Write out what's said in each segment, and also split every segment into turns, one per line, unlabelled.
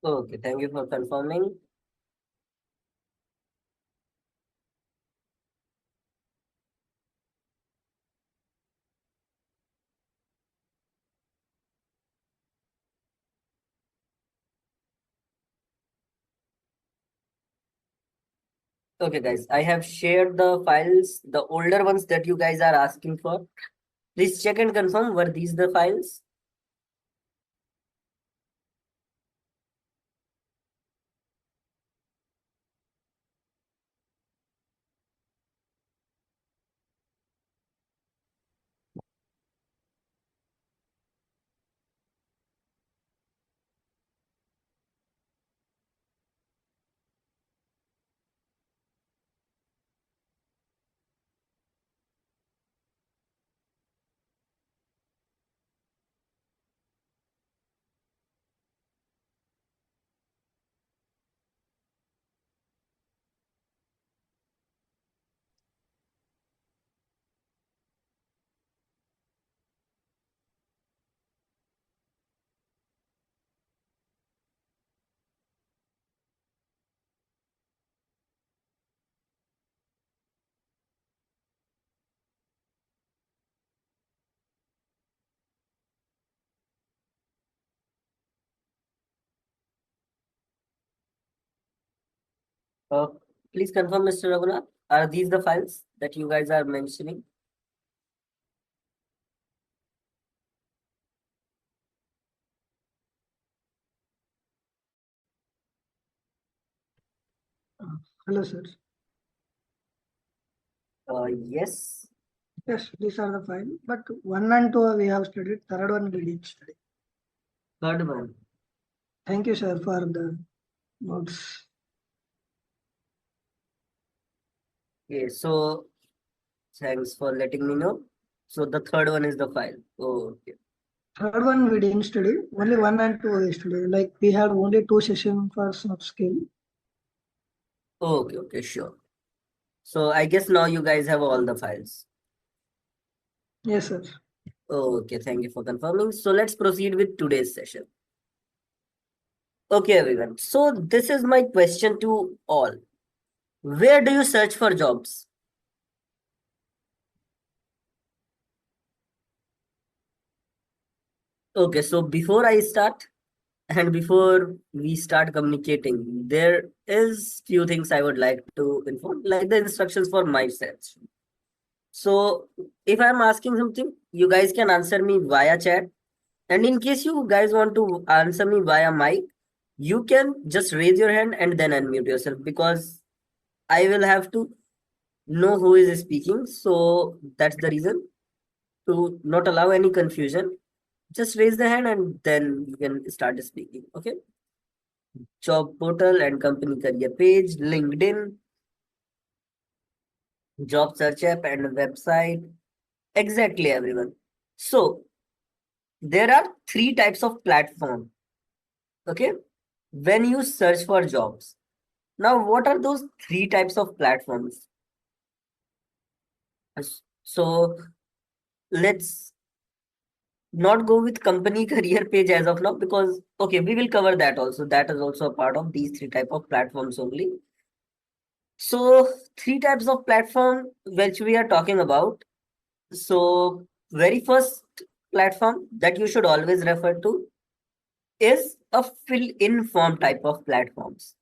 Okay, thank you for confirming. Okay, guys, I have shared the files, the older ones that you guys are asking for. Please check and confirm, were these the files? Uh, Please confirm, Mr. Raghunath. Are these the files that you guys are mentioning?
Hello, sir.
Yes.
Yes, these are the five. But one and two we have studied. Third one we didn't study.
Third one.
Thank you, sir, for the notes.
Okay, so thanks for letting me know. So the third one is the file. Oh, okay.
Third one we didn't study. Only one and two we studied. Like we had only two sessions for soft skill.
Okay, okay, sure. So I guess now you guys have all the files.
Yes, sir.
Okay, thank you for confirming. So let's proceed with today's session. Okay, everyone. So this is my question to all. Where do you search for jobs? Okay, so before I start and before we start communicating, there is few things I would like to inform, like the instructions for my search. So if I'm asking something, you guys can answer me via chat. And in case you guys want to answer me via mic, you can just raise your hand and then unmute yourself because I will have to know who is speaking. So that's the reason to not allow any confusion. Just raise the hand and then you can start speaking. Okay. Job portal and company career page, LinkedIn, job search app and website. Exactly, everyone. So there are three types of platform. Okay. When you search for jobs. Now, what are those three types of platforms? So let's not go with company career page as of now because okay, we will cover that also. That is also a part of these three type of platforms only. So three types of platform which we are talking about. So very first platform that you should always refer to is a fill-in form type of platforms.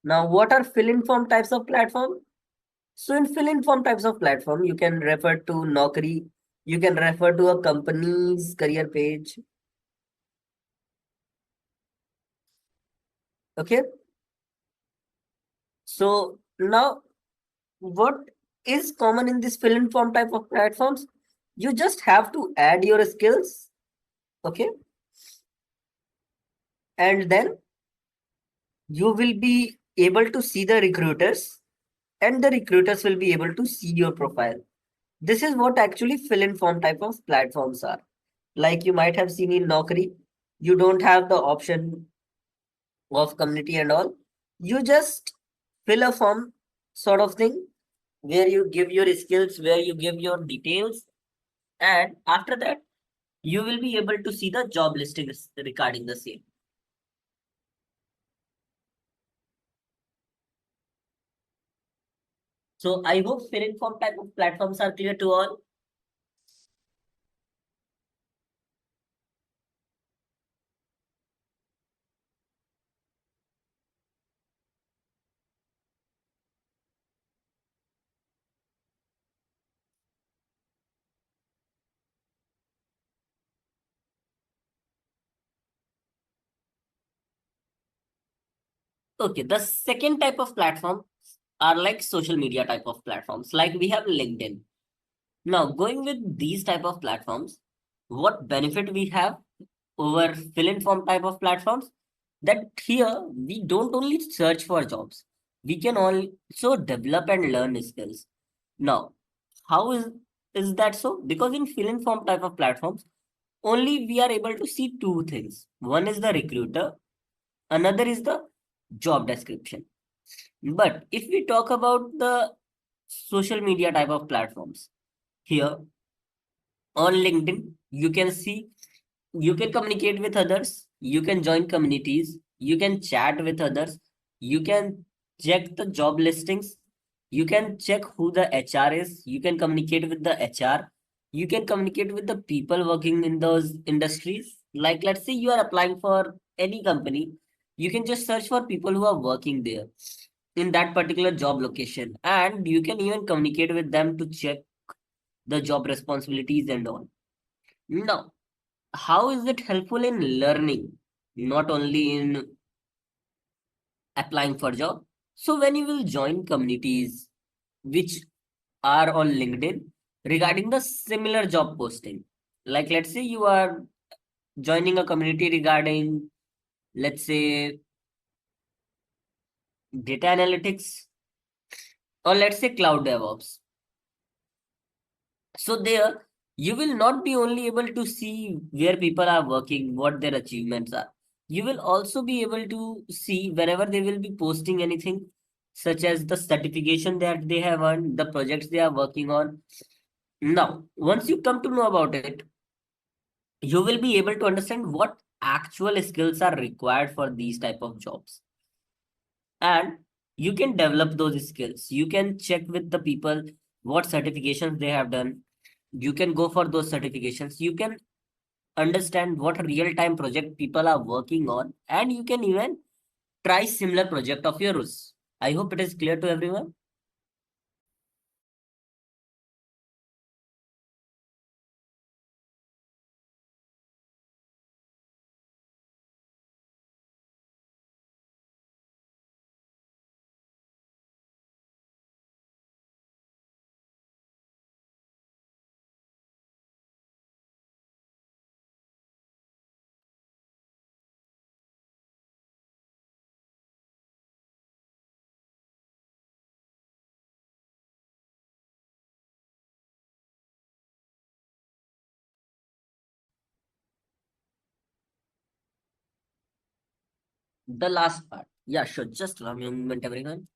Now, what are fill-in form types of platform? So in fill-in form types of platform, you can refer to Naukri, you can refer to a company's career page. Okay. So now what is common in this fill-in form type of platforms? You just have to add your skills. Okay. And then you will be able to see the recruiters and the recruiters will be able to see your profile. This is what actually fill-in form type of platforms are. Like you might have seen in Naukri, you don't have the option of community and all. You just fill a form sort of thing where you give your skills, where you give your details, and after that, you will be able to see the job listings regarding the same. So I hope fill in form type of platforms are clear to all. Okay, the second type of platform are like social media type of platforms. Like we have LinkedIn. Now, going with these type of platforms, what benefit we have over fill-in form type of platforms? That here we don't only search for jobs, we can also develop and learn skills. Now, how is that so? Because in fill-in form type of platforms, only we are able to see two things. One is the recruiter, another is the job description. But if we talk about the social media type of platforms, here on LinkedIn, you can see, you can communicate with others, you can join communities, you can chat with others, you can check the job listings, you can check who the HR is, you can communicate with the HR, you can communicate with the people working in those industries. Like, let's say you are applying for any company, you can just search for people who are working there in that particular job location, and you can even communicate with them to check the job responsibilities and all. Now, how is it helpful in learning, not only in applying for job? So when you will join communities which are on LinkedIn regarding the similar job posting, like let's say you are joining a community regarding, let's say, data analytics, or let's say cloud DevOps. So there, you will not be only able to see where people are working, what their achievements are. You will also be able to see wherever they will be posting anything, such as the certification that they have earned, the projects they are working on. Now, once you come to know about it, you will be able to understand what actual skills are required for these type of jobs. And you can develop those skills. You can check with the people what certifications they have done. You can go for those certifications. You can understand what real time project people are working on, and you can even try similar project of yours. I hope it is clear to everyone. The last part, yeah, sure, just allow me a moment, everyone.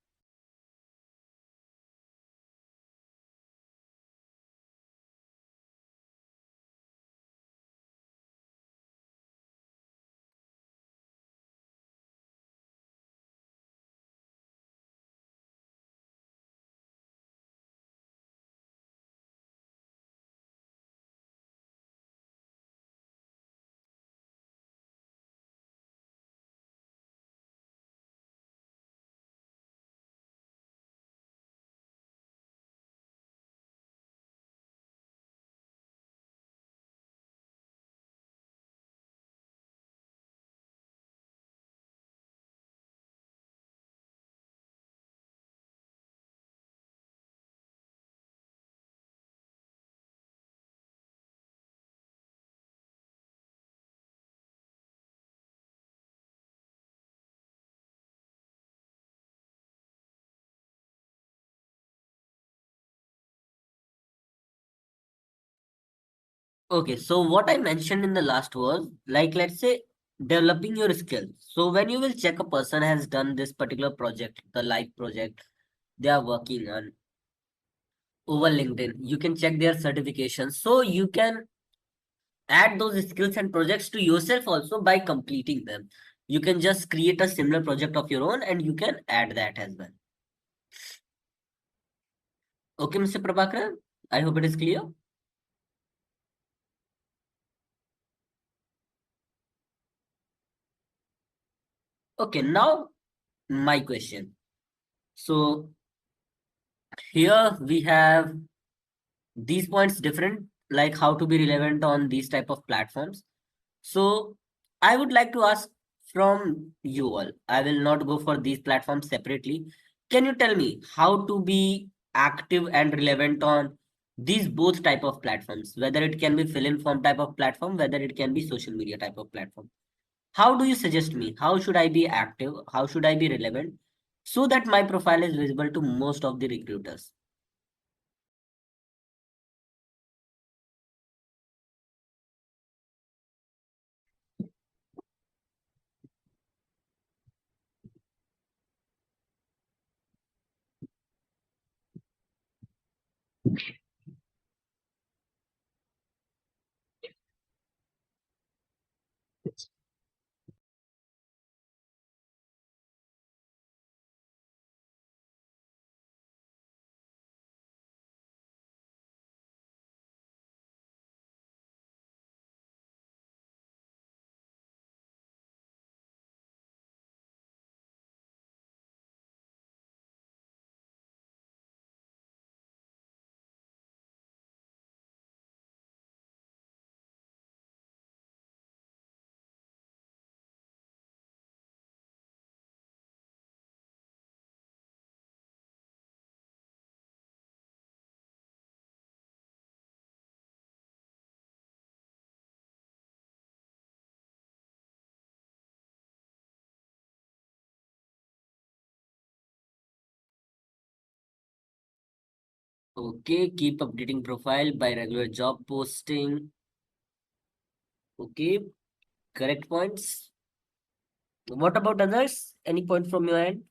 Okay, so what I mentioned in the last was, like, let's say developing your skills. So when you will check a person has done this particular project, the live project they are working on over LinkedIn, you can check their certifications. So you can add those skills and projects to yourself also by completing them. You can just create a similar project of your own and you can add that as well. Okay, Mr. Prabhakar, I hope it is clear. Okay, now my question. So here we have these points different, like how to be relevant on these type of platforms. So I would like to ask from you all. I will not go for these platforms separately. Can you tell me how to be active and relevant on these both type of platforms, whether it can be fill in form type of platform, whether it can be social media type of platform? How do you suggest me? How should I be active? How should I be relevant so that my profile is visible to most of the recruiters? Okay, keep updating profile by regular job posting. Okay, correct points. What about others? Any point from your end?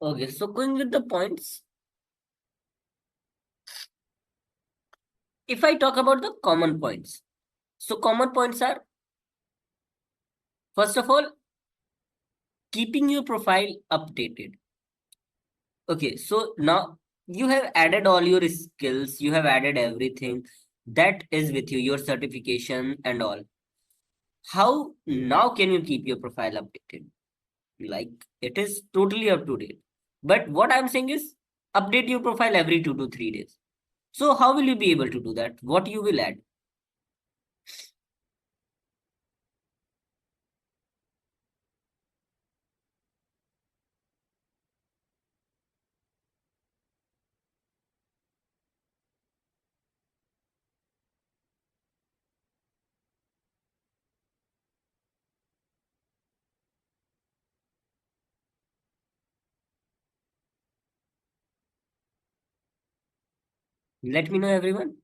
Okay, so going with the points, if I talk about the common points, so common points are, first of all, keeping your profile updated. Okay, so now you have added all your skills, you have added everything that is with you, your certification and all. How now can you keep your profile updated? Like it is totally up to date. But what I'm saying is update your profile every 2 to 3 days. So how will you be able to do that? What you will add? Let me know everyone.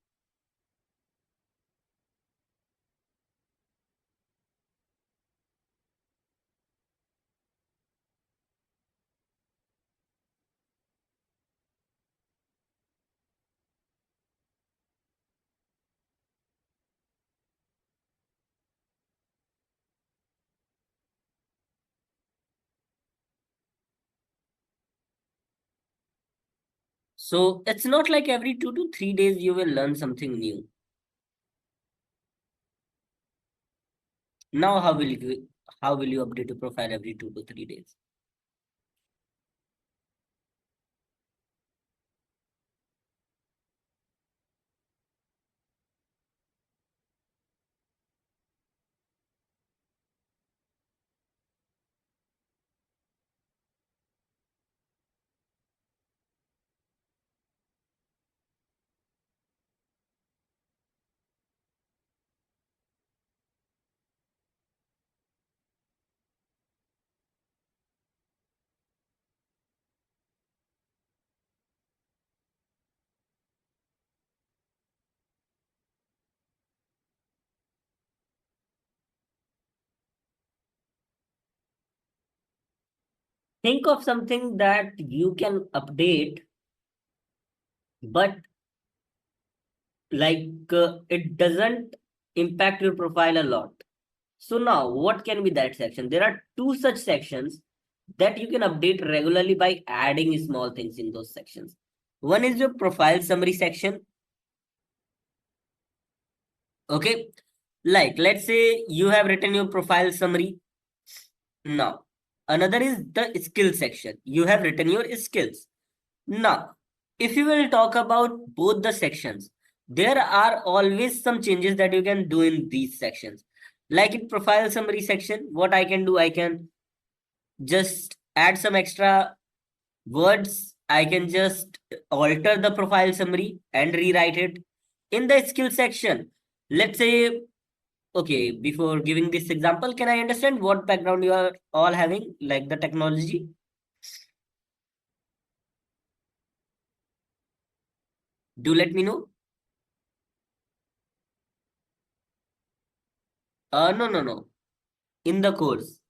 So it's not like every 2 to 3 days you will learn something new. Now how will you update your profile every 2 to 3 days? think of something that you can update, but it doesn't impact your profile a lot. So now what can be that section? There are two such sections that you can update regularly by adding small things in those sections. One is your profile summary section. Okay. Like, let's say you have written your profile summary. Now, another is the skill section. You have written your skills. Now, if you will talk about both the sections, there are always some changes that you can do in these sections. Like in profile summary section, what I can do, I can just add some extra words. I can just alter the profile summary and rewrite it. In the skill section, let's say, okay, before giving this example, can I understand what background you are all having, like the technology? Do let me know. No, no, no. In the course,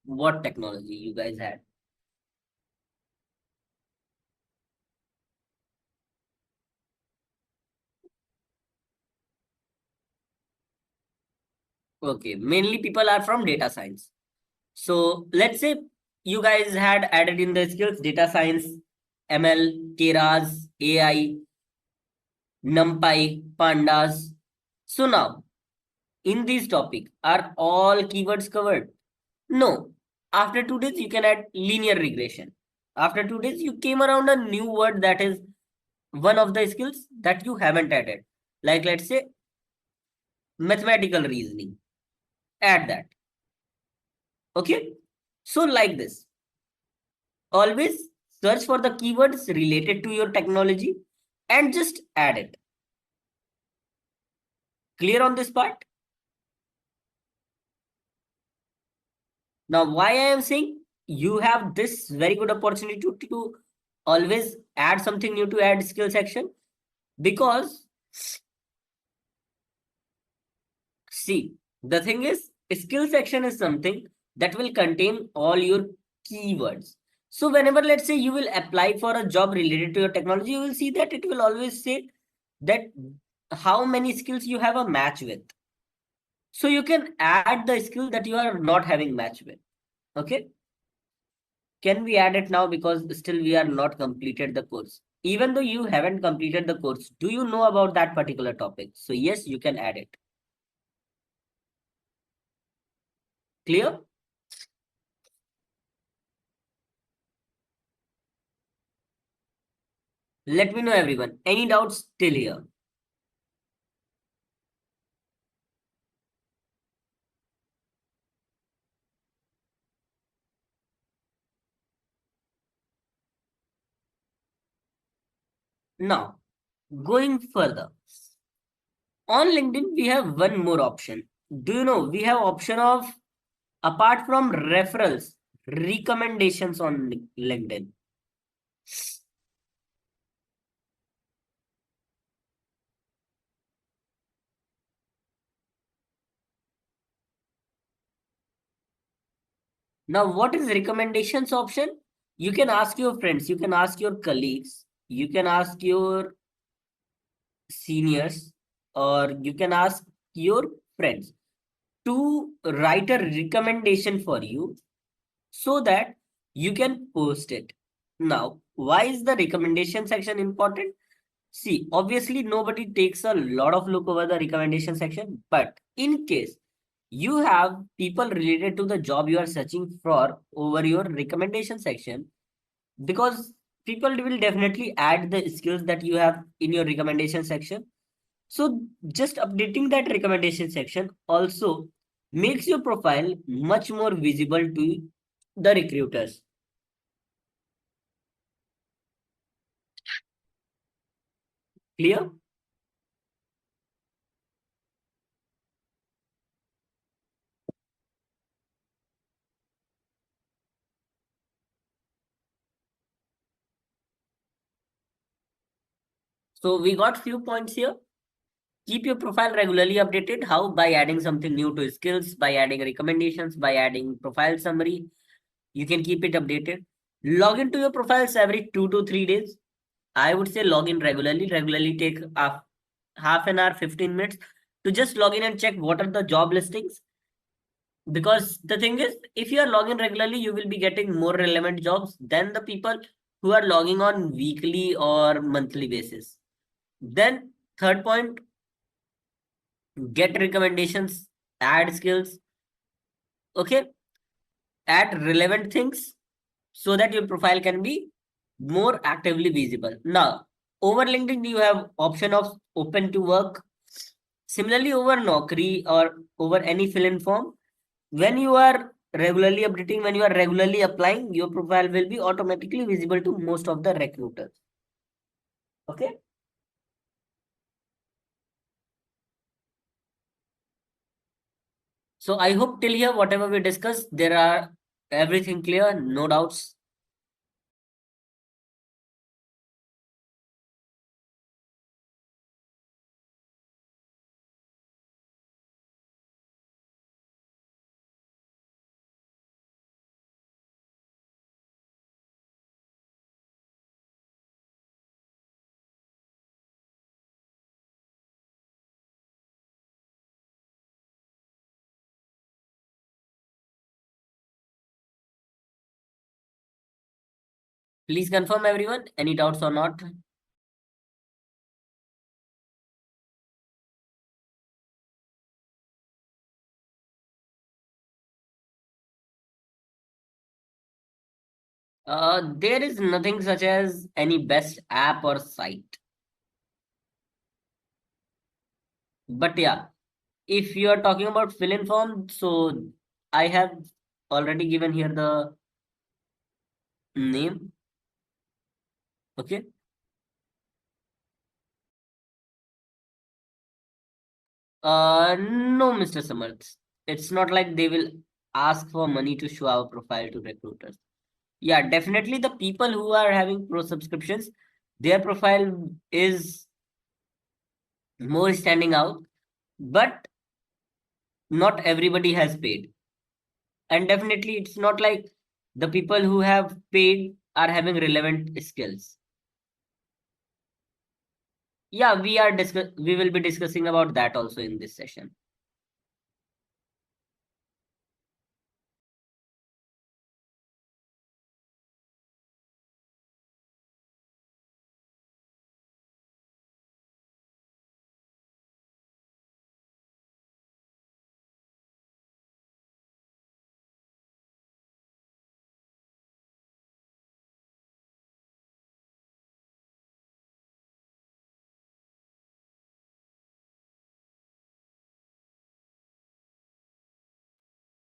what technology you guys had? Okay, mainly people are from data science. So let's say you guys had added in the skills data science, ML, Keras, AI, NumPy, Pandas. So now, in this topic, are all keywords covered? No. After 2 days, you can add linear regression. After 2 days, you came around a new word that is one of the skills that you haven't added. Like, let's say, mathematical reasoning. Add that. Okay. So, like this, always search for the keywords related to your technology and just add it. Clear on this part? Now, why I am saying you have this very good opportunity to always add something new to add skill section, because see, the thing is, skill section is something that will contain all your keywords. So whenever, let's say, you will apply for a job related to your technology, you will see that it will always say that how many skills you have a match with. So you can add the skill that you are not having match with. Okay. Can we add it now? Because still we are not completed the course. Even though you haven't completed the course, do you know about that particular topic? So yes, you can add it. Clear? Let me know everyone. Any doubts till here? Now, going further. On LinkedIn, we have one more option. Do you know we have option of, apart from referrals, recommendations on LinkedIn. Now, what is recommendations option? You can ask your friends, you can ask your colleagues, you can ask your seniors, or you can ask your friends to write a recommendation for you so that you can post it. Now, why is the recommendation section important? See, obviously, nobody takes a lot of look over the recommendation section, but in case you have people related to the job you are searching for over your recommendation section, because people will definitely add the skills that you have in your recommendation section. So just updating that recommendation section also makes your profile much more visible to the recruiters. Clear? So we got few points here. Keep your profile regularly updated. How? By adding something new to skills, by adding recommendations, by adding profile summary. You can keep it updated. Log into your profiles every 2 to 3 days. I would say log in regularly. Regularly take half an hour, 15 minutes to just log in and check what are the job listings. Because the thing is, if you are logging regularly, you will be getting more relevant jobs than the people who are logging on weekly or monthly basis. Then third point, get recommendations, add skills, okay, add relevant things so that your profile can be more actively visible. Now, over LinkedIn, you have option of open to work. Similarly, over Naukri or over any fill-in form, when you are regularly updating, when you are regularly applying, your profile will be automatically visible to most of the recruiters. Okay. So I hope till here, whatever we discussed, there are everything clear, no doubts. Please confirm everyone. Any doubts or not? There is nothing such as any best app or site. But yeah, if you are talking about fill-in form, so I have already given here the name. Okay. No, Mr. Samarth. It's not like they will ask for money to show our profile to recruiters. Yeah, definitely the people who are having pro subscriptions, their profile is more standing out, but not everybody has paid. And definitely it's not like the people who have paid are having relevant skills. Yeah, we will be discussing about that also in this session.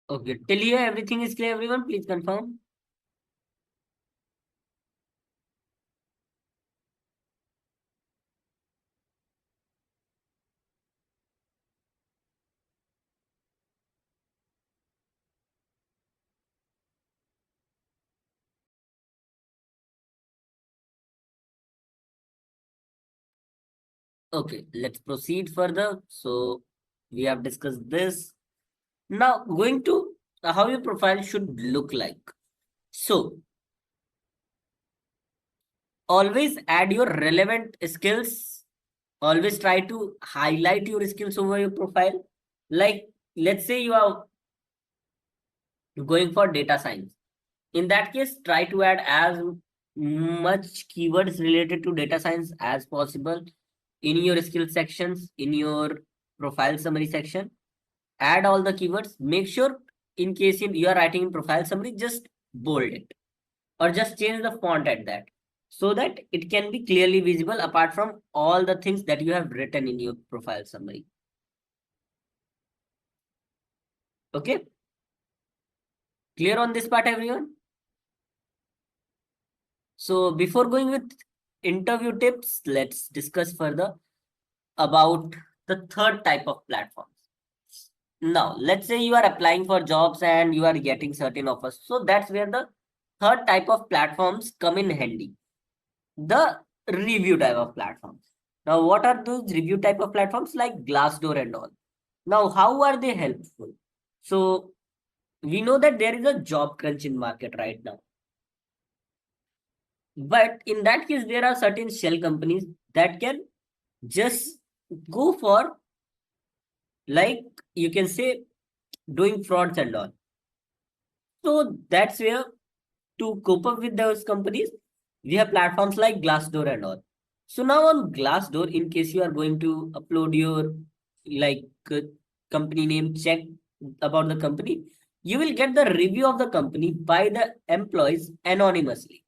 Okay, till here everything is clear, everyone. Please confirm. Okay, let's proceed further. So we have discussed this. Now going to how your profile should look like. So always add your relevant skills. Always try to highlight your skills over your profile. Like let's say you are going for data science. In that case, try to add as much keywords related to data science as possible in your skill sections, in your profile summary section. Add all the keywords. Make sure in case you are writing in profile summary, just bold it or just change the font at that so that it can be clearly visible apart from all the things that you have written in your profile summary. Okay, clear on this part, everyone? So before going with interview tips, let's discuss further about the third type of platforms. Now, let's say you are applying for jobs and you are getting certain offers. So that's where the third type of platforms come in handy. The review type of platforms. Now, what are those review type of platforms like Glassdoor and all? Now, how are they helpful? So we know that there is a job crunch in market right now. But in that case, there are certain shell companies that can just go for, like, you can say, doing frauds and all. So that's where, to cope up with those companies, we have platforms like Glassdoor and all. So now on Glassdoor, in case you are going to upload your, like, company name, check about the company, you will get the review of the company by the employees anonymously.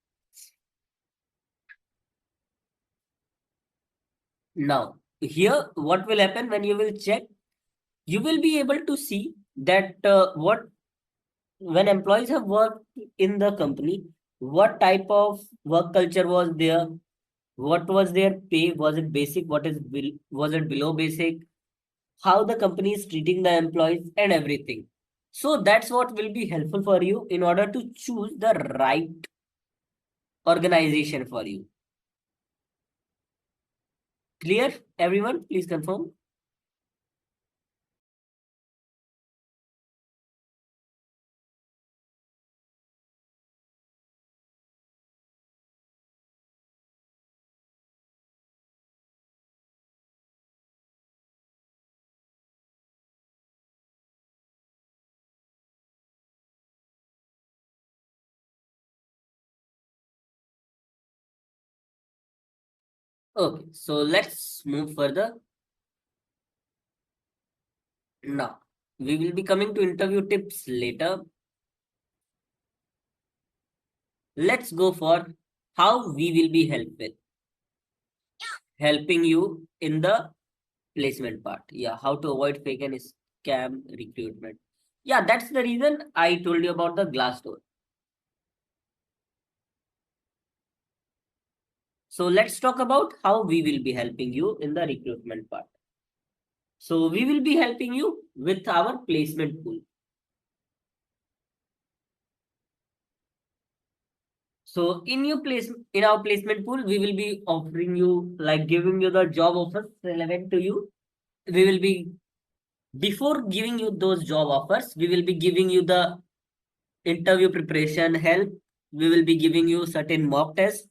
Now, here, what will happen when you will check? You will be able to see that what when employees have worked in the company, what type of work culture was there, what was their pay, was it basic, was it below basic, how the company is treating the employees and everything. So that's what will be helpful for you in order to choose the right organization for you. Clear, everyone? Please confirm. Okay, so let's move further. Now, we will be coming to interview tips later. Let's go for how we will be helping you in the placement part. Yeah, how to avoid fake and scam recruitment. Yeah, that's the reason I told you about the Glassdoor. So let's talk about how we will be helping you in the recruitment part. So we will be helping you with our placement pool. So in our placement pool, we will be offering you, like, giving you the job offers relevant to you. We will be Before giving you those job offers, we will be giving you the interview preparation help. We will be giving you certain mock tests,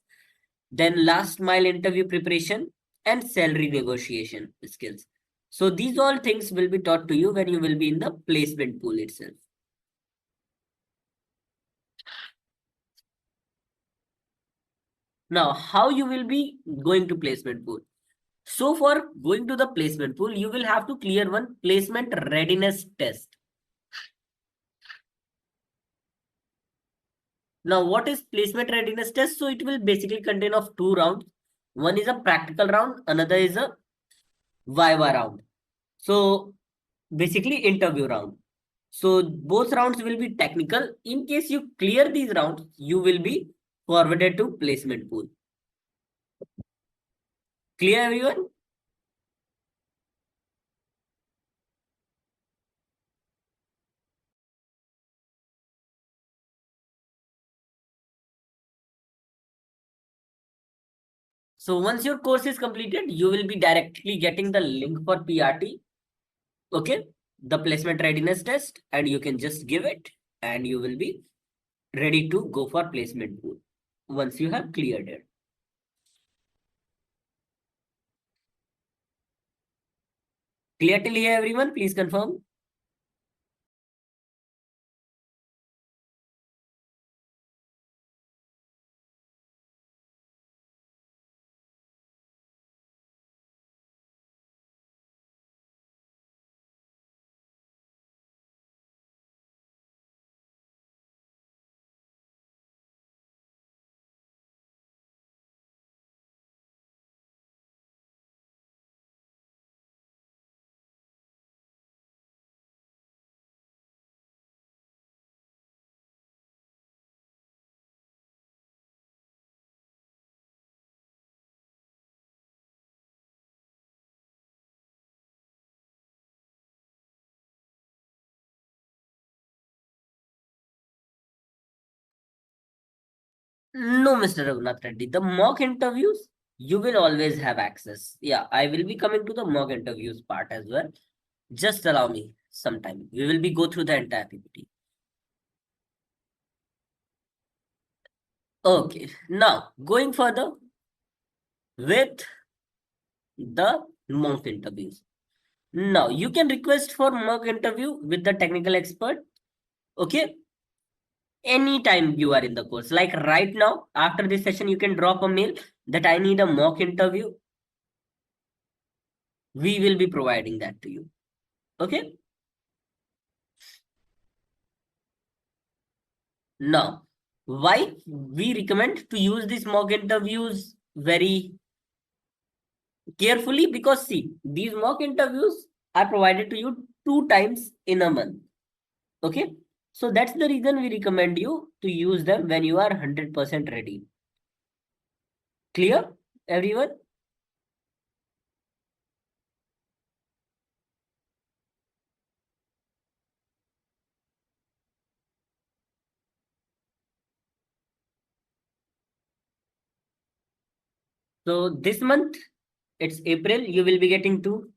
then last mile interview preparation and salary negotiation skills. So these all things will be taught to you when you will be in the placement pool itself. Now, how you will be going to placement pool? So for going to the placement pool, you will have to clear one placement readiness test. Now, what is placement readiness test? So it will basically contain of two rounds. One is a practical round, another is a Viva round. So basically interview round. So both rounds will be technical. In case you clear these rounds, you will be forwarded to placement pool. Clear, everyone? So once your course is completed, you will be directly getting the link for PRT. Okay, the placement readiness test, and you can just give it and you will be ready to go for placement pool once you have cleared it. Clear till here, everyone? Please confirm. No, Mr. Raghunath Reddy. The mock interviews, you will always have access. Yeah, I will be coming to the mock interviews part as well. Just allow me some time. We will be go through the entire PPT. Okay, now going further with the mock interviews. Now you can request for mock interview with the technical expert. Okay, anytime you are in the course. Like right now, after this session, you can drop a mail that I need a mock interview. We will be providing that to you. Okay. Now, why we recommend to use these mock interviews very carefully? Because see, these mock interviews are provided to you 2 times in a month. Okay. So that's the reason we recommend you to use them when you are 100% ready. Clear, everyone? So this month, it's April, you will be getting two.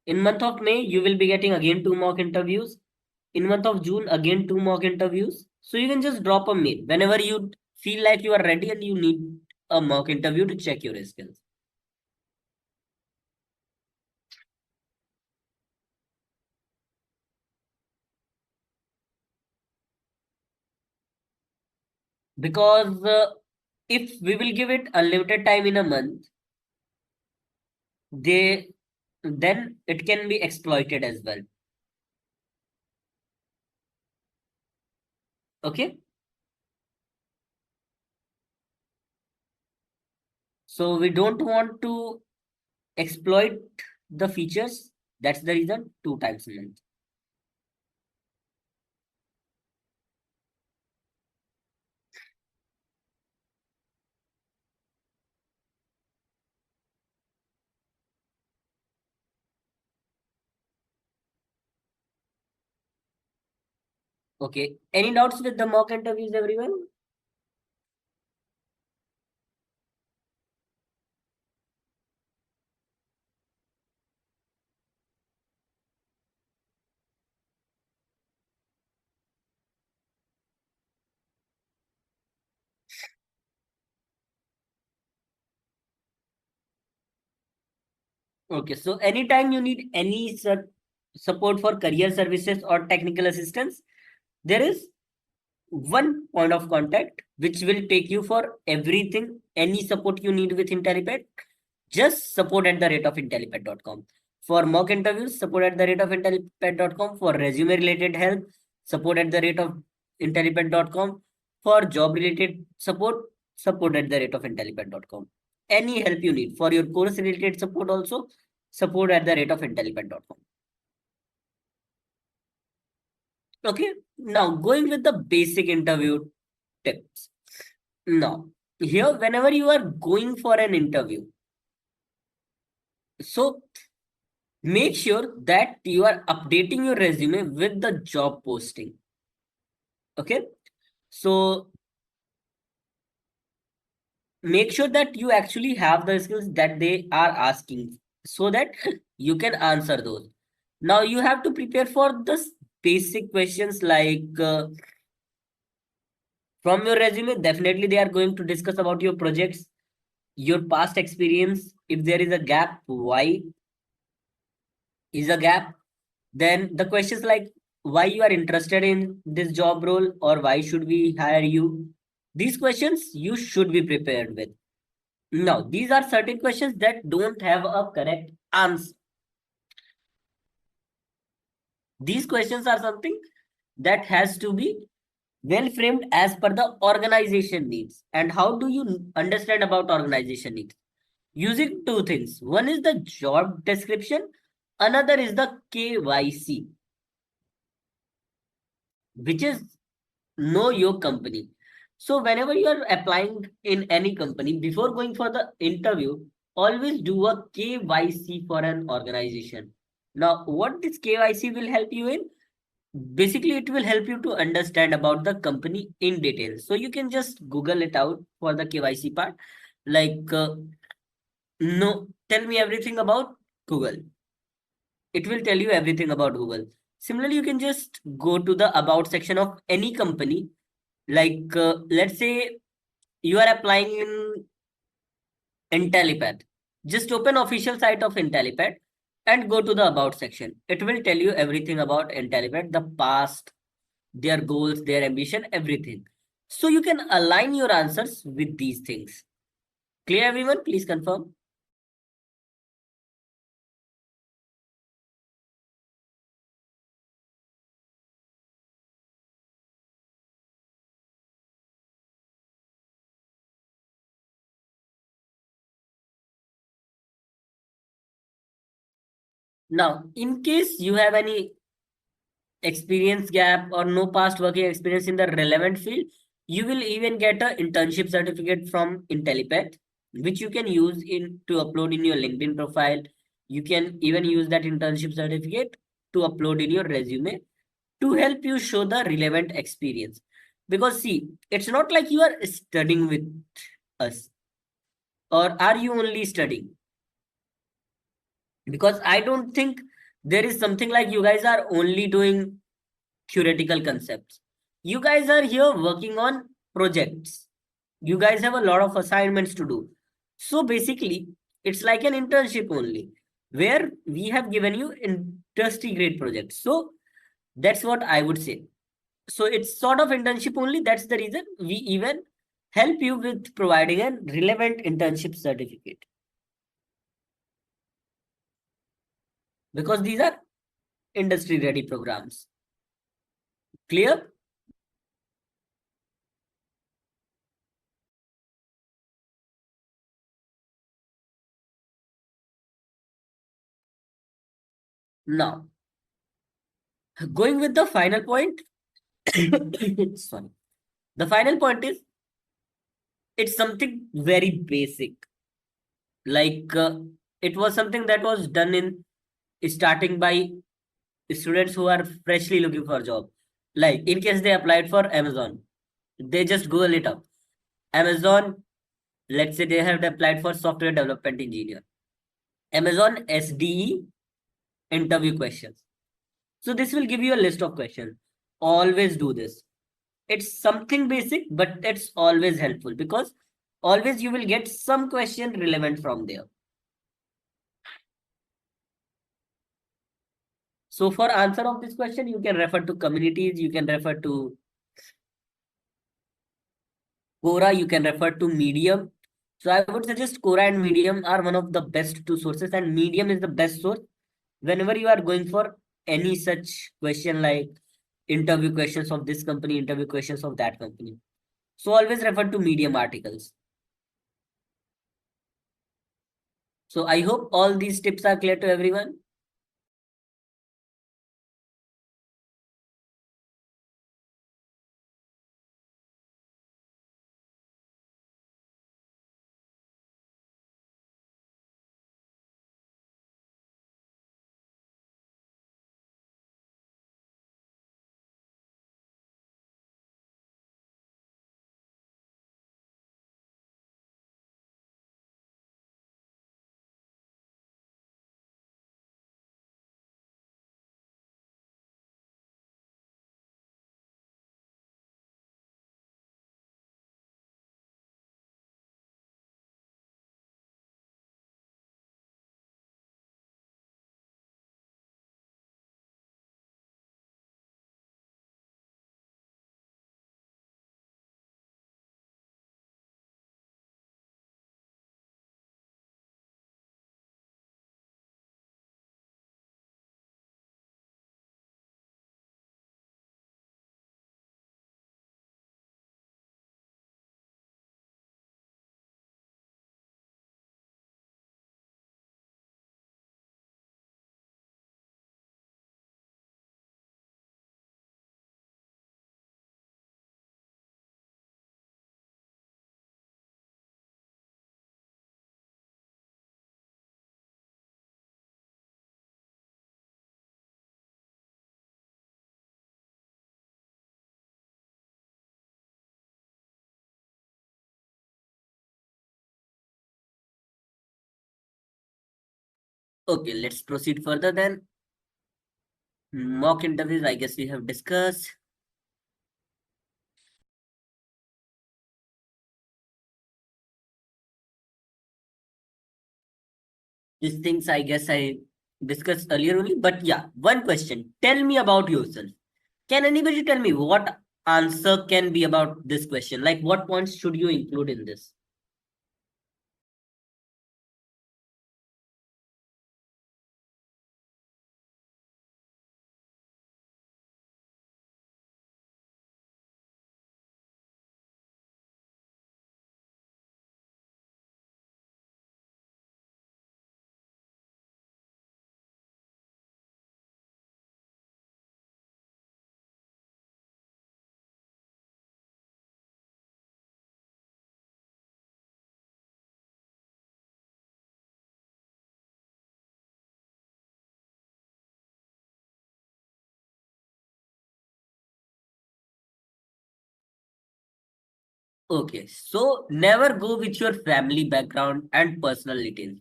In month of May, you will be getting again two mock interviews. In month of June, again two mock interviews. So you can just drop a mail whenever you feel like you are ready and you need a mock interview to check your skills. Because if we will give it unlimited time in a month, they then it can be exploited as well. Okay. So we don't want to exploit the features. That's the reason 2 times a month. Okay. Any doubts with the mock interviews, everyone? Okay. So anytime you need any support for career services or technical assistance, there is one point of contact which will take you for everything, any support you need with IntelliPad. Just support at the rate of intellipad.com. For mock interviews, support at the rate of intellipad.com. For resume related help, support at the rate of intellipad.com. For job related support, support at the rate of intellipad.com. Any help you need for your course related support also, support at the rate of intellipad.com. Okay, now going with the basic interview tips. Now, here, whenever you are going for an interview, so make sure that you are updating your resume with the job posting. Okay, so make sure that you actually have the skills that they are asking so that you can answer those. Now, you have to prepare for this basic questions like from your resume, definitely they are going to discuss about your projects, your past experience. If there is a gap, why is a gap? Then the questions like why you are interested in this job role or why should we hire you? These questions you should be prepared with. Now, these are certain questions that don't have a correct answer. These questions are something that has to be well framed as per the organization needs. And how do you understand about organization needs? Using two things. One is the job description, another is the KYC, which is know your company. So whenever you are applying in any company, before going for the interview, always do a KYC for an organization. Now, what this KYC will help you in? Basically, it will help you to understand about the company in detail. So you can just Google it out for the KYC part. Like, no, tell me everything about Google. It will tell you everything about Google. Similarly, you can just go to the about section of any company. Like, let's say you are applying in IntelliPath. Just open official site of IntelliPath and go to the about section. It will tell you everything about IntelliPath, the past, their goals, their ambition, everything. So you can align your answers with these things. Clear everyone? Please confirm. Now, in case you have any experience gap or no past working experience in the relevant field, you will even get a internship certificate from IntelliPath, which you can use in to upload in your LinkedIn profile. You can even use that internship certificate to upload in your resume to help you show the relevant experience. Because see, it's not like you are studying with us, or are you only studying? Because I don't think there is something like you guys are only doing theoretical concepts. You guys are here working on projects. You guys have a lot of assignments to do. So basically, it's like an internship only, where we have given you industry grade projects. So that's what I would say. So it's sort of internship only. That's the reason we even help you with providing a relevant internship certificate, because these are industry ready programs. Clear? Now, going with the final point. Sorry. The final point is it's something very basic. Like it was something that was done in starting by students who are freshly looking for a job. Like in case they applied for Amazon, they just Google it up. Amazon, let's say they have applied for software development engineer. Amazon SDE interview questions. So this will give you a list of questions. Always do this. It's something basic, but it's always helpful because always you will get some question relevant from there. So for answer of this question, you can refer to communities, you can refer to Quora, you can refer to Medium. So I would suggest Quora and Medium are one of the best two sources, and Medium is the best source whenever you are going for any such question like interview questions of this company, interview questions of that company. So always refer to Medium articles. So I hope all these tips are clear to everyone. Okay, let's proceed further then. Mock interviews, I guess we have discussed. These things I guess I discussed earlier only. But yeah, one question. Tell me about yourself. Can anybody tell me what answer can be about this question? Like what points should you include in this? Okay, so never go with your family background and personal details.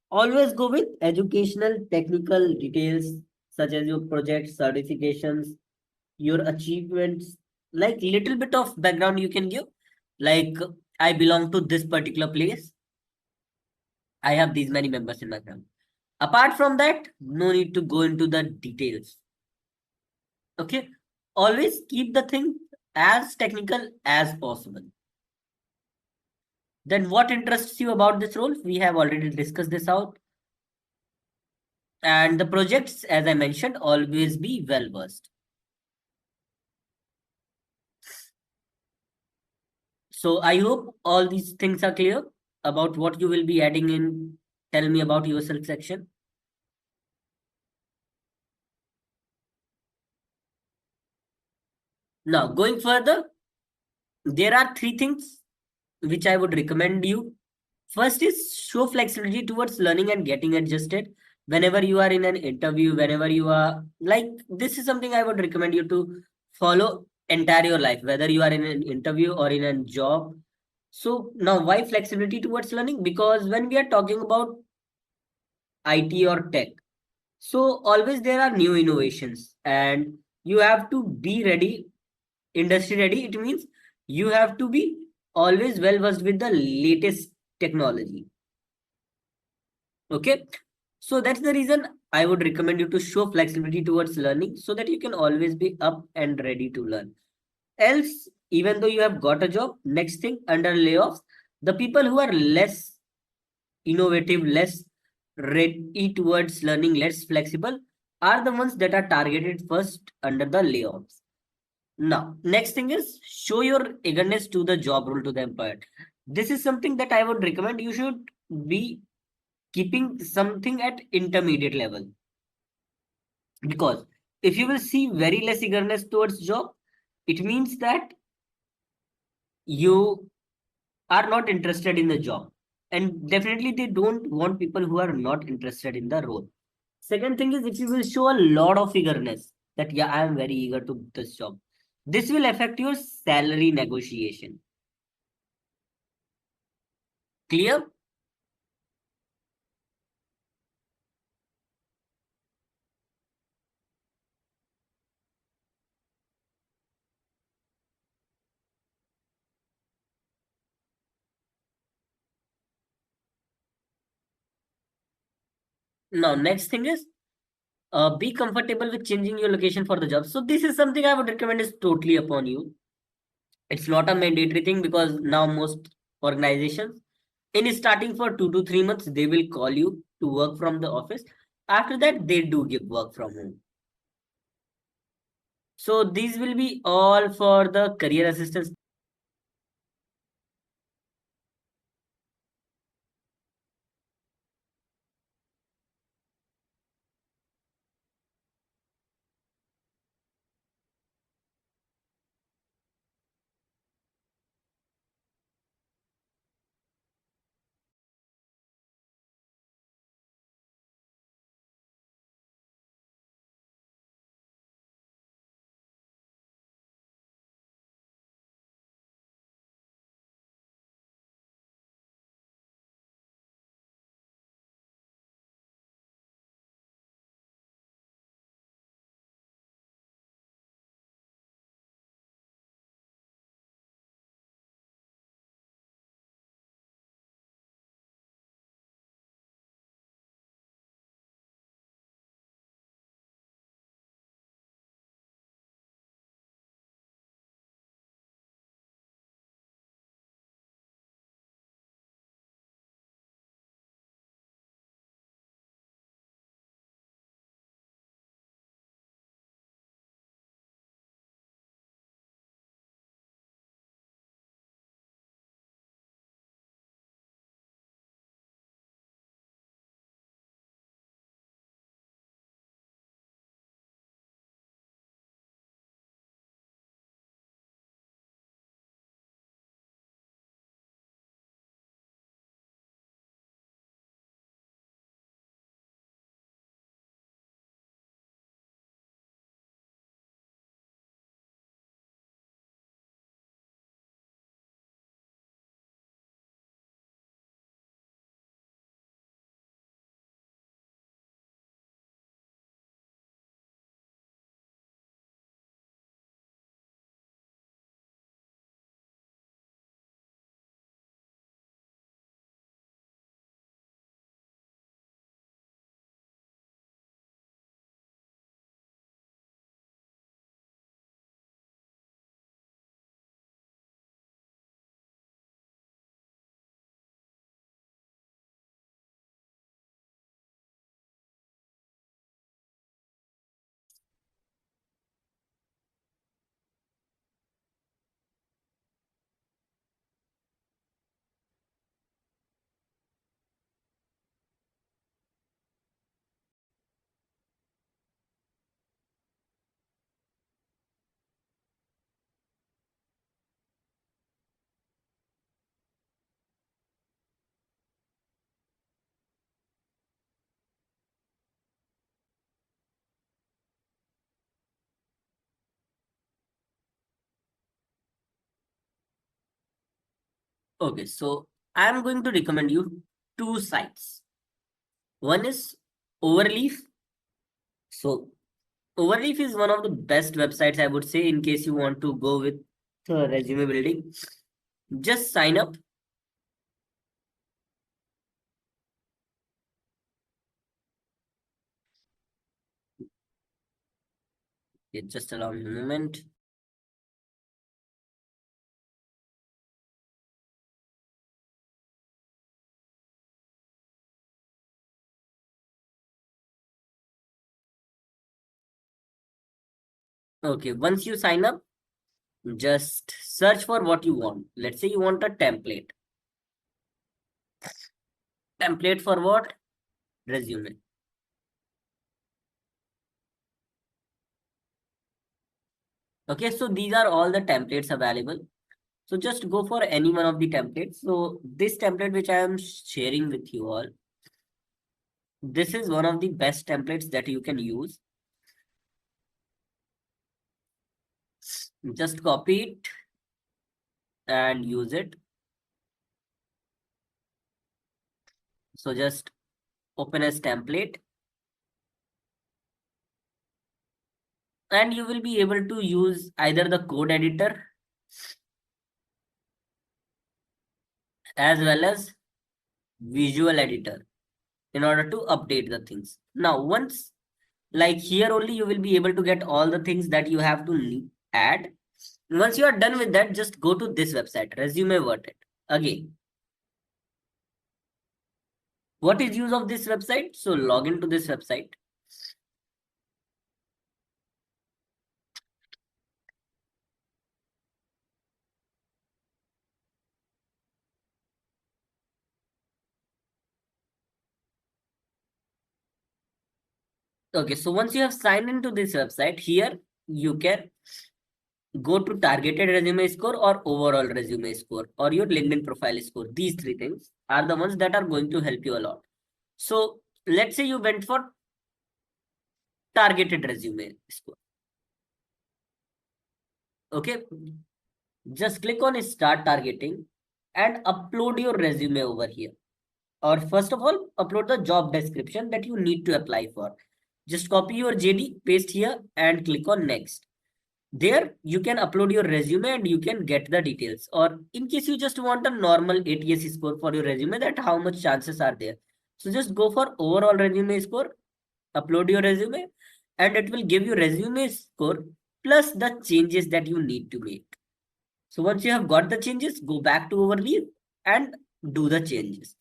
Always go with educational technical details such as your project certifications, your achievements, like little bit of background you can give. Like I belong to this particular place. I have these many members in my family. Apart from that, no need to go into the details. Okay. Always keep the thing as technical as possible. Then what interests you about this role? We have already discussed this out. And the projects, as I mentioned, always be well versed. So I hope all these things are clear about what you will be adding in. Tell me about yourself section. Now, going further, there are three things which I would recommend you. First is show flexibility towards learning and getting adjusted. Whenever you are in an interview, whenever you are like, this is something I would recommend you to follow entire your life, whether you are in an interview or in a job. So now why flexibility towards learning? Because when we are talking about IT or tech, so always there are new innovations and you have to be ready, industry ready. It means you have to be always well versed with the latest technology. Okay. So that's the reason I would recommend you to show flexibility towards learning so that you can always be up and ready to learn. Else, even though you have got a job, next thing under layoffs, the people who are less innovative, less ready towards learning, less flexible are the ones that are targeted first under the layoffs. Now, next thing is show your eagerness to the job role to the employer. This is something that I would recommend you should be keeping something at intermediate level, because if you will see very less eagerness towards job, it means that you are not interested in the job, and definitely they don't want people who are not interested in the role. Second thing is, if you will show a lot of eagerness that yeah, I am very eager to this job, this will affect your salary negotiation. Clear? Now next thing is, be comfortable with changing your location for the job. So this is something I would recommend, is totally upon you. It's not a mandatory thing because now most organizations in starting for 2 to 3 months they will call you to work from the office. After that they do give work from home. So these will be all for the career assistance. Okay, so I'm going to recommend you two sites. One is Overleaf. So Overleaf is one of the best websites, I would say, in case you want to go with resume building. Just sign up. Okay, just allow me a moment. Okay, once you sign up, just search for what you want. Let's say you want a template. Template for what? Resume. Okay, so these are all the templates available. So just go for any one of the templates. So this template which I am sharing with you all, this is one of the best templates that you can use. Just copy it and use it. So just open as template and you will be able to use either the code editor as well as visual editor in order to update the things. Now, once like here only you will be able to get all the things that you have to add. Once you are done with that, just go to this website, Resume Vertet. Again, what is use of this website? So log into this website. Okay, so once you have signed into this website, here you can go to targeted resume score or overall resume score or your LinkedIn profile score. These three things are the ones that are going to help you a lot. So let's say you went for targeted resume score. Okay, just click on start targeting and upload your resume over here. Or first of all, upload the job description that you need to apply for. Just copy your JD, paste here and click on next. There you can upload your resume and you can get the details. Or in case you just want a normal ATS score for your resume, that how much chances are there. So just go for overall resume score, upload your resume and it will give you resume score plus the changes that you need to make. So once you have got the changes, go back to overview and do the changes.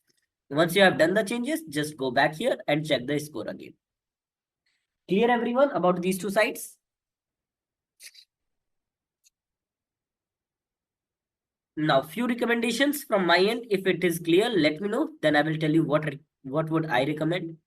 Once you have done the changes, just go back here and check the score again. Clear everyone about these two sites? Now, few recommendations from my end. If it is clear, let me know. Then I will tell you what would I recommend.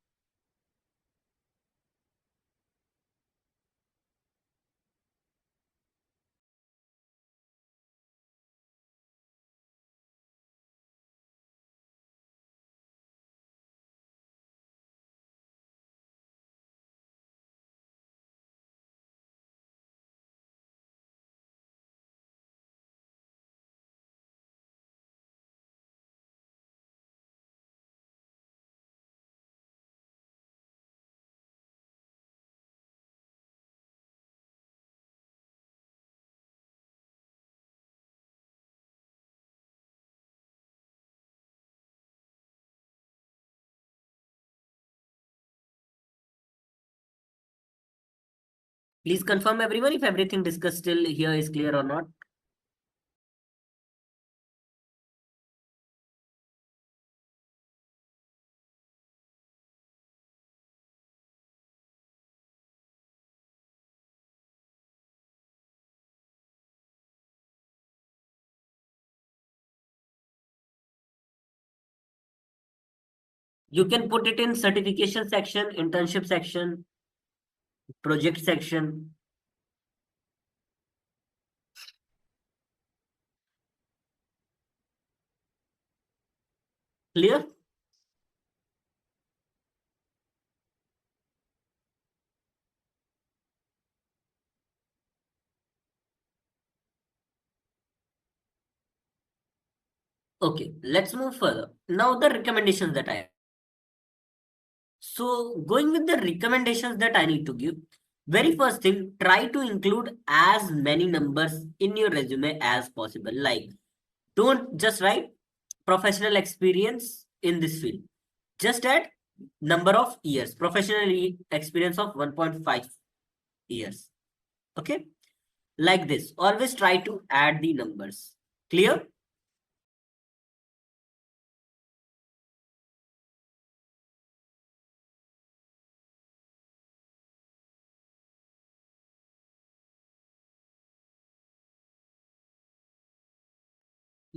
Please confirm everyone if everything discussed till here is clear or not. You can put it in certification section, internship section, project section. Clear? Okay, let's move further. Now the recommendations that I. So going with the recommendations that I need to give, very first thing, try to include as many numbers in your resume as possible. Like, don't just write professional experience in this field. Just add number of years, professional experience of 1.5 years. Okay, like this. Always try to add the numbers. Clear?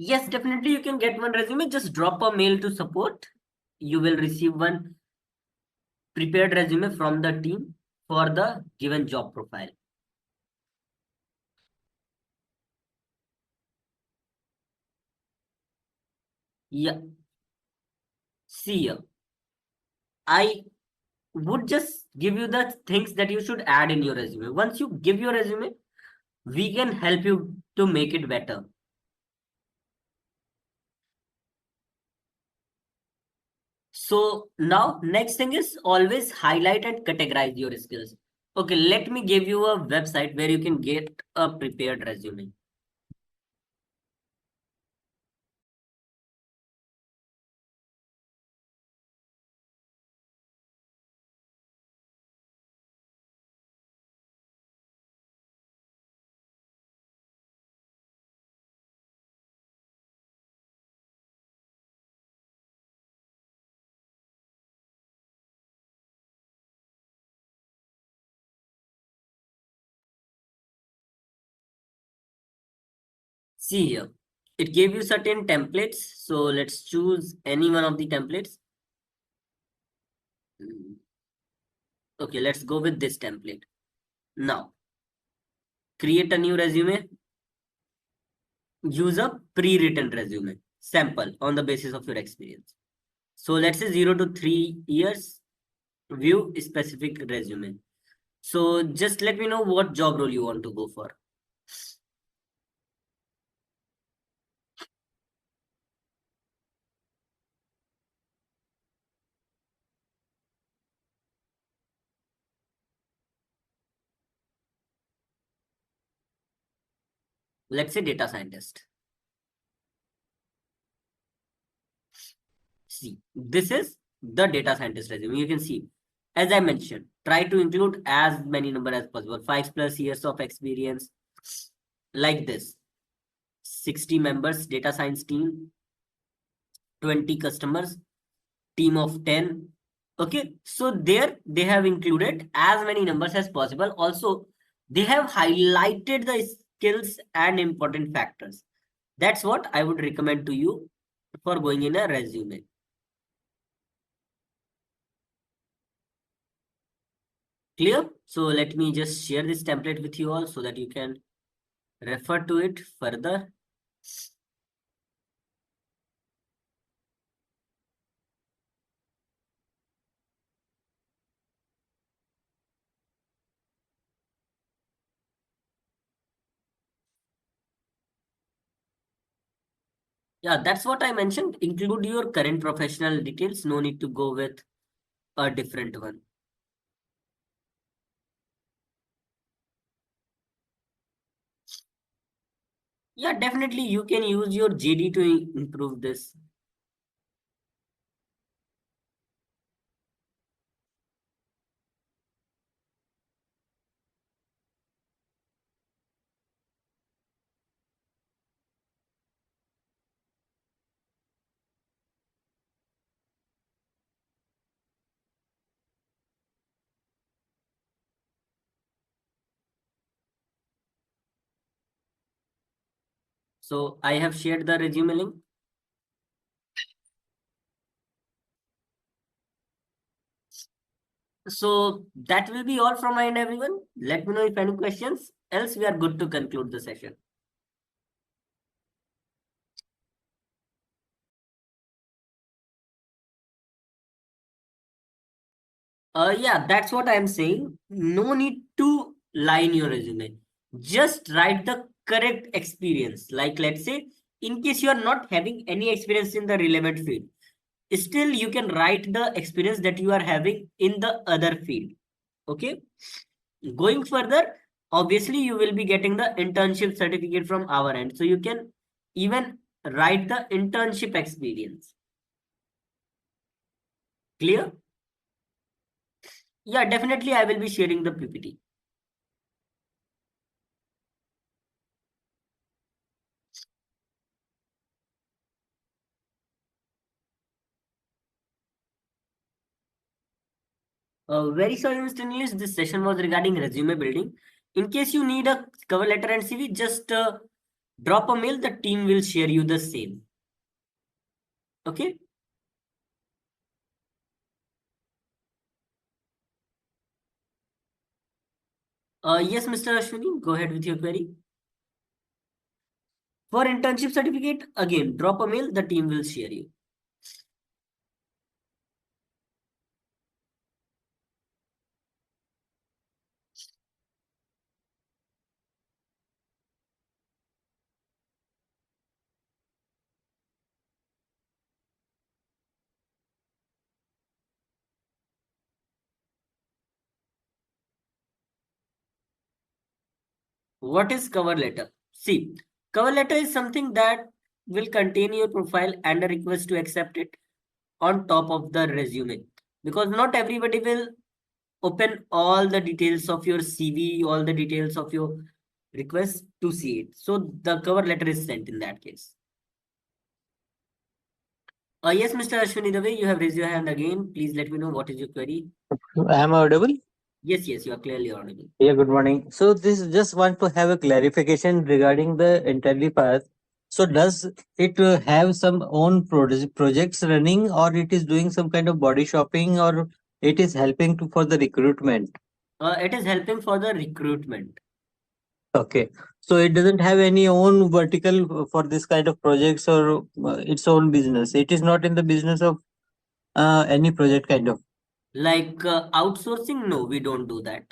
Yes, definitely you can get one resume. Just drop a mail to support. You will receive one prepared resume from the team for the given job profile. Yeah, see here. I would just give you the things that you should add in your resume. Once you give your resume, we can help you to make it better. So now next thing is always highlight and categorize your skills. Okay, let me give you a website where you can get a prepared resume. See here, it gave you certain templates. So let's choose any one of the templates. Okay, let's go with this template. Now, create a new resume. Use a pre-written resume sample on the basis of your experience. So let's say 0 to 3 years, view specific resume. So just let me know what job role you want to go for. Let's say data scientist. See, this is the data scientist resume. You can see, as I mentioned, try to include as many number as possible. 5+ years of experience, like this. 60 members, data science team, 20 customers, team of 10. Okay, so there they have included as many numbers as possible. Also, they have highlighted the skills and important factors. That's what I would recommend to you for going in a resume. Clear? So let me just share this template with you all so that you can refer to it further. Yeah, that's what I mentioned. Include your current professional details. No need to go with a different one. Yeah, definitely you can use your JD to improve this. So I have shared the resume link. So that will be all from my end, everyone. Let me know if any questions. Else, we are good to conclude the session. Yeah, that's what I'm saying. No need to lie in your resume. Just write the correct experience. Like, let's say in case you are not having any experience in the relevant field, still you can write the experience that you are having in the other field. Okay. Going further, obviously you will be getting the internship certificate from our end. So you can even write the internship experience. Clear? Yeah, definitely I will be sharing the PPT. Very sorry, Mr. Nilesh, this session was regarding resume building. In case you need a cover letter and CV, just drop a mail, the team will share you the same. Okay? Yes, Mr. Ashwini, go ahead with your query. For internship certificate, again, drop a mail, the team will share you. What is cover letter? See, cover letter is something that will contain your profile and a request to accept it on top of the resume. Because not everybody will open all the details of your CV, all the details of your request to see it. So the cover letter is sent in that case. Yes, Mr. Ashwini, the way you have raised your hand again, please let me know what is your query.
Am I audible?
Yes, yes, you are clearly audible.
Yeah, good morning. So this just want to have a clarification regarding the interview path. So does it have some own projects running, or it is doing some kind of body shopping, or it is helping to for the recruitment?
It is helping for the recruitment.
Okay. So it doesn't have any own vertical for this kind of projects or its own business. It is not in the business of any project kind of.
Like outsourcing, no, we don't do that.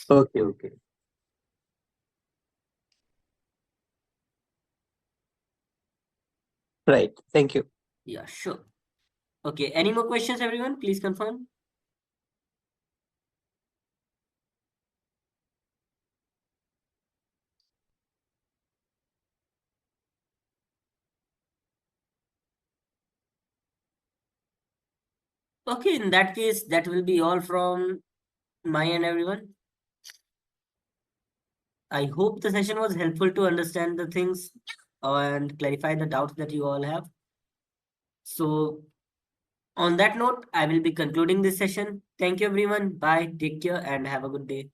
Okay, okay. Right. Thank you.
Yeah, sure. Okay, any more questions, everyone? Please confirm. Okay, in that case, that will be all from my end, everyone. I hope the session was helpful to understand the things and clarify the doubts that you all have. So, on that note, I will be concluding this session. Thank you, everyone. Bye. Take care and have a good day.